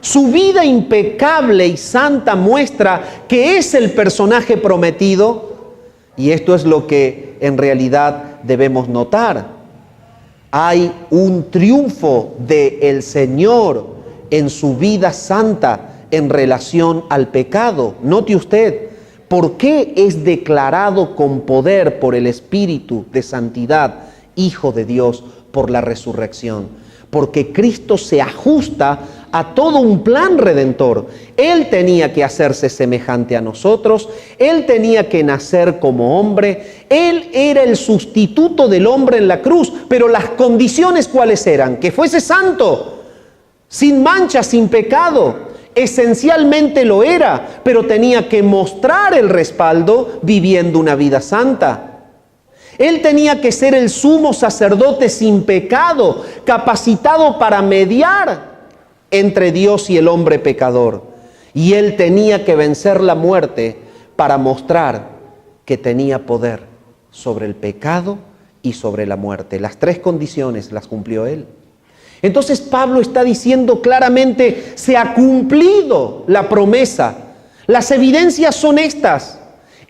Su vida impecable y santa muestra que es el personaje prometido, y esto es lo que en realidad debemos notar. Hay un triunfo del Señor en su vida santa en relación al pecado. Note usted, ¿por qué es declarado con poder por el Espíritu de santidad Hijo de Dios por la resurrección? Porque Cristo se ajusta a todo un plan redentor. Él tenía que hacerse semejante a nosotros, Él tenía que nacer como hombre, Él era el sustituto del hombre en la cruz, pero las condiciones ¿cuáles eran? Que fuese santo, sin mancha, sin pecado. Esencialmente lo era, pero tenía que mostrar el respaldo viviendo una vida santa. Él tenía que ser el sumo sacerdote sin pecado, capacitado para mediar entre Dios y el hombre pecador. Y Él tenía que vencer la muerte para mostrar que tenía poder sobre el pecado y sobre la muerte. Las tres condiciones las cumplió Él. Entonces Pablo está diciendo claramente: se ha cumplido la promesa. Las evidencias son estas.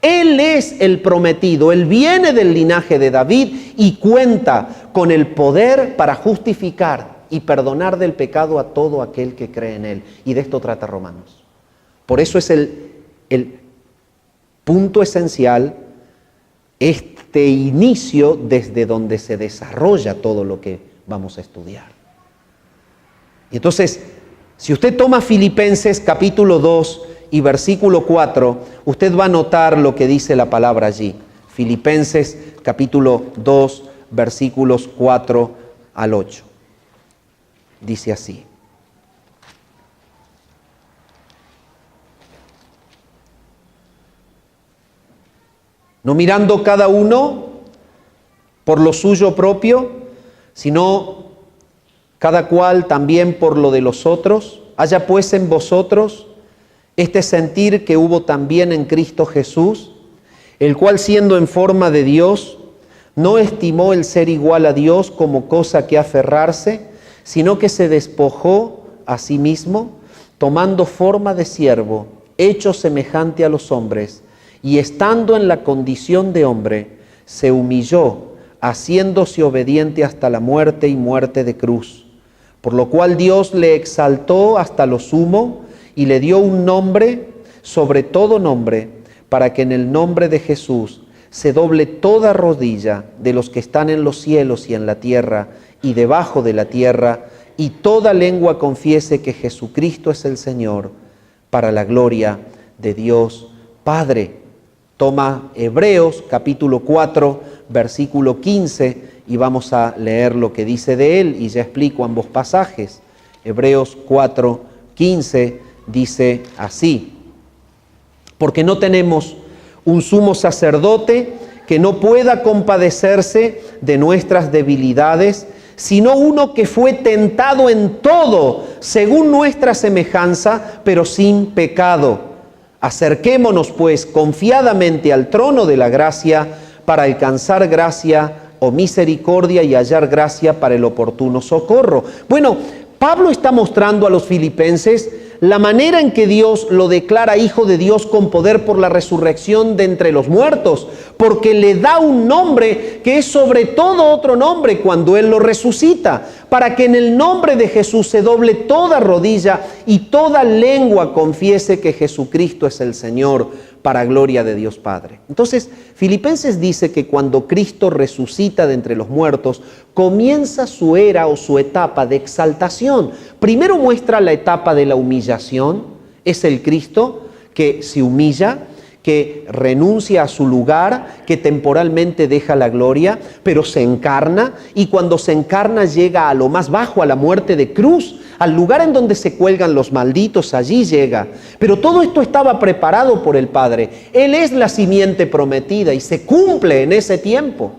Él es el prometido, Él viene del linaje de David y cuenta con el poder para justificar y perdonar del pecado a todo aquel que cree en Él. Y de esto trata Romanos. Por eso es el punto esencial, este inicio desde donde se desarrolla todo lo que vamos a estudiar. Y entonces, si usted toma Filipenses capítulo 2 y versículo 4, usted va a notar lo que dice la palabra allí. Filipenses capítulo 2, versículos 4 al 8. Dice así: no mirando cada uno por lo suyo propio, sino cada cual también por lo de los otros. Haya pues en vosotros este sentir que hubo también en Cristo Jesús, el cual siendo en forma de Dios, no estimó el ser igual a Dios como cosa que aferrarse, sino que se despojó a sí mismo, tomando forma de siervo, hecho semejante a los hombres, y estando en la condición de hombre, se humilló, haciéndose obediente hasta la muerte y muerte de cruz. Por lo cual Dios le exaltó hasta lo sumo y le dio un nombre sobre todo nombre, para que en el nombre de Jesús se doble toda rodilla de los que están en los cielos y en la tierra y debajo de la tierra, y toda lengua confiese que Jesucristo es el Señor, para la gloria de Dios Padre. Toma Hebreos capítulo 4, versículo 15, y vamos a leer lo que dice de él, y ya explico ambos pasajes. Hebreos 4, 15 dice así: porque no tenemos un sumo sacerdote que no pueda compadecerse de nuestras debilidades, sino uno que fue tentado en todo, según nuestra semejanza, pero sin pecado. Acerquémonos pues confiadamente al trono de la gracia para alcanzar gracia o misericordia y hallar gracia para el oportuno socorro. Bueno, Pablo está mostrando a los filipenses la manera en que Dios lo declara hijo de Dios con poder por la resurrección de entre los muertos, porque le da un nombre que es sobre todo otro nombre cuando Él lo resucita, para que en el nombre de Jesús se doble toda rodilla y toda lengua confiese que Jesucristo es el Señor, para gloria de Dios Padre. Entonces, Filipenses dice que cuando Cristo resucita de entre los muertos, comienza su era o su etapa de exaltación. Primero muestra la etapa de la humillación, es el Cristo que se humilla, que renuncia a su lugar, que temporalmente deja la gloria, pero se encarna, y cuando se encarna llega a lo más bajo, a la muerte de cruz, al lugar en donde se cuelgan los malditos, allí llega. Pero todo esto estaba preparado por el Padre. Él es la simiente prometida y se cumple en ese tiempo.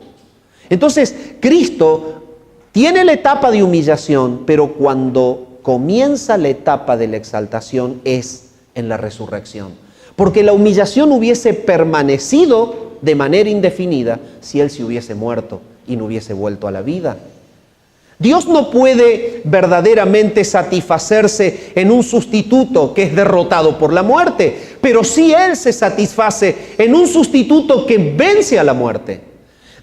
Entonces, Cristo tiene la etapa de humillación, pero cuando comienza la etapa de la exaltación es en la resurrección. Porque la humillación hubiese permanecido de manera indefinida si Él se hubiese muerto y no hubiese vuelto a la vida. Dios no puede verdaderamente satisfacerse en un sustituto que es derrotado por la muerte, pero sí Él se satisface en un sustituto que vence a la muerte.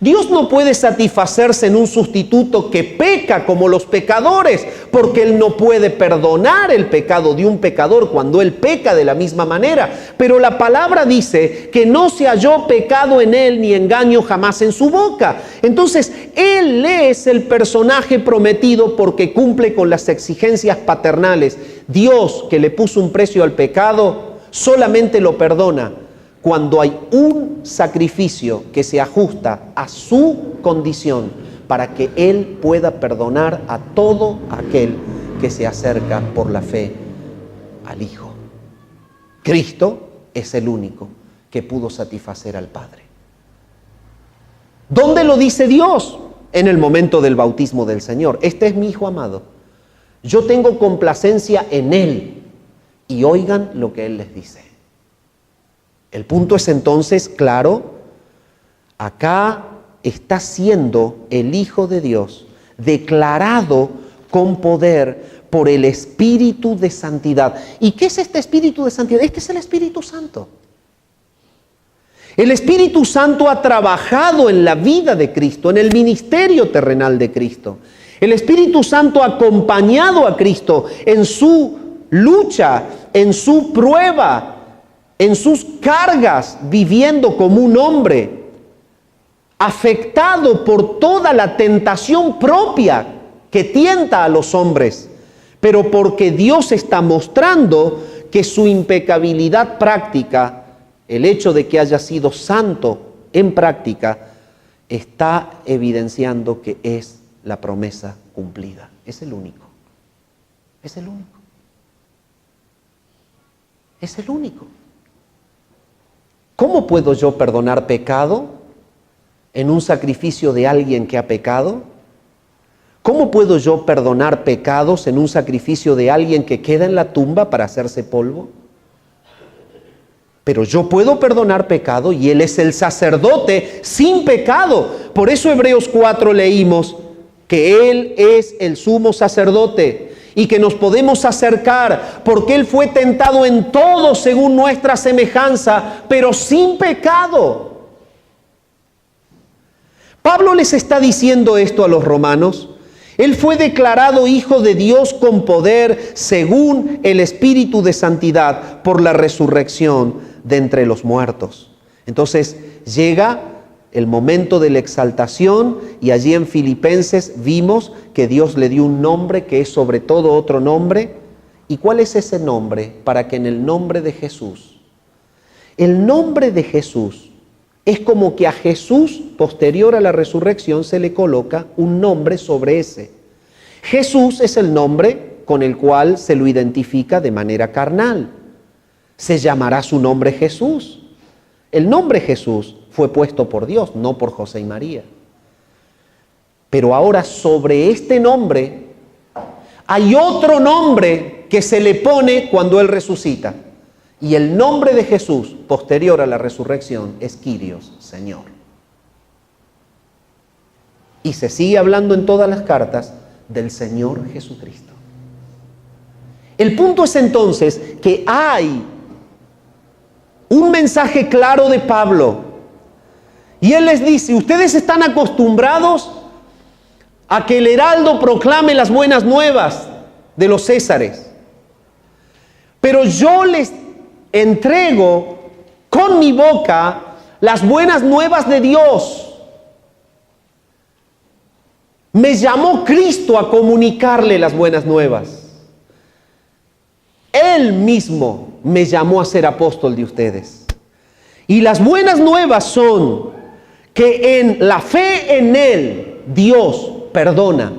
Dios no puede satisfacerse en un sustituto que peca como los pecadores, porque Él no puede perdonar el pecado de un pecador cuando Él peca de la misma manera. Pero la palabra dice que no se halló pecado en Él ni engaño jamás en su boca. Entonces, Él es el personaje prometido porque cumple con las exigencias paternales. Dios, que le puso un precio al pecado, solamente lo perdona cuando hay un sacrificio que se ajusta a su condición para que Él pueda perdonar a todo aquel que se acerca por la fe al Hijo. Cristo es el único que pudo satisfacer al Padre. ¿Dónde lo dice Dios? En el momento del bautismo del Señor. Este es mi Hijo amado. Yo tengo complacencia en Él. Y oigan lo que Él les dice. El punto es entonces, claro, acá está siendo el Hijo de Dios declarado con poder por el Espíritu de Santidad. ¿Y qué es este Espíritu de Santidad? Este es el Espíritu Santo. El Espíritu Santo ha trabajado en la vida de Cristo, en el ministerio terrenal de Cristo. El Espíritu Santo ha acompañado a Cristo en su lucha, en su prueba, en sus cargas, viviendo como un hombre, afectado por toda la tentación propia que tienta a los hombres, pero porque Dios está mostrando que su impecabilidad práctica, el hecho de que haya sido santo en práctica, está evidenciando que es la promesa cumplida. Es el único. Es el único. Es el único. ¿Cómo puedo yo perdonar pecado en un sacrificio de alguien que ha pecado? ¿Cómo puedo yo perdonar pecados en un sacrificio de alguien que queda en la tumba para hacerse polvo? Pero yo puedo perdonar pecado y Él es el sacerdote sin pecado. Por eso Hebreos 4 leímos que Él es el sumo sacerdote y que nos podemos acercar porque Él fue tentado en todo según nuestra semejanza, pero sin pecado. Pablo les está diciendo esto a los romanos. Él fue declarado Hijo de Dios con poder según el Espíritu de Santidad por la resurrección de entre los muertos. Entonces llega el momento de la exaltación y allí en Filipenses vimos que Dios le dio un nombre que es sobre todo otro nombre. ¿Y cuál es ese nombre? Para que en el nombre de Jesús, el nombre de Jesús, es como que a Jesús, posterior a la resurrección, se le coloca un nombre sobre ese. Jesús es el nombre con el cual se lo identifica de manera carnal. Se llamará su nombre Jesús. El nombre Jesús fue puesto por Dios, no por José y María. Pero ahora sobre este nombre hay otro nombre que se le pone cuando Él resucita. Y el nombre de Jesús, posterior a la resurrección, es Kyrios, Señor. Y se sigue hablando en todas las cartas del Señor Jesucristo. El punto es entonces que hay un mensaje claro de Pablo. Y él les dice, ustedes están acostumbrados a que el heraldo proclame las buenas nuevas de los Césares. Pero yo les entrego con mi boca las buenas nuevas de Dios. Me llamó Cristo a comunicarle las buenas nuevas. Él mismo me llamó a ser apóstol de ustedes. Y las buenas nuevas son que en la fe en Él, Dios perdona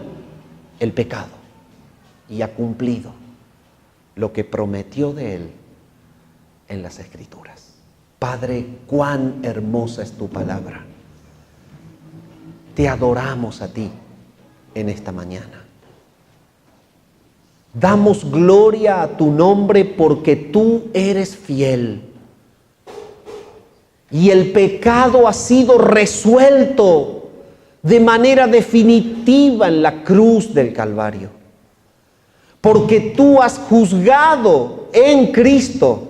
el pecado y ha cumplido lo que prometió de Él en las Escrituras. Padre, cuán hermosa es tu palabra. Te adoramos a ti en esta mañana. Damos gloria a tu nombre porque tú eres fiel. Y el pecado ha sido resuelto de manera definitiva en la cruz del Calvario. Porque tú has juzgado en Cristo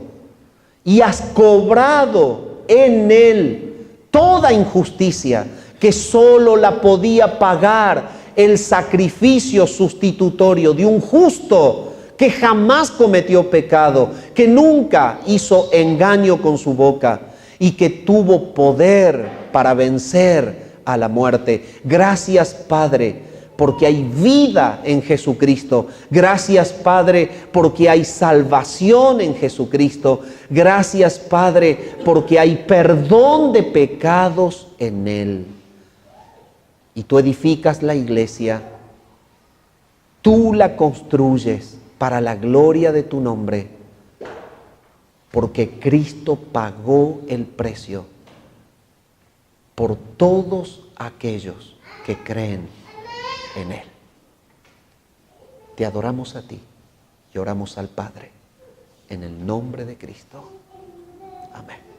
y has cobrado en Él toda injusticia que solo la podía pagar el sacrificio sustitutorio de un justo que jamás cometió pecado, que nunca hizo engaño con su boca y que tuvo poder para vencer a la muerte. Gracias, Padre, porque hay vida en Jesucristo. Gracias, Padre, porque hay salvación en Jesucristo. Gracias, Padre, porque hay perdón de pecados en Él. Y tú edificas la iglesia, tú la construyes para la gloria de tu nombre, porque Cristo pagó el precio por todos aquellos que creen en Él. Te adoramos a ti y oramos al Padre en el nombre de Cristo. Amén.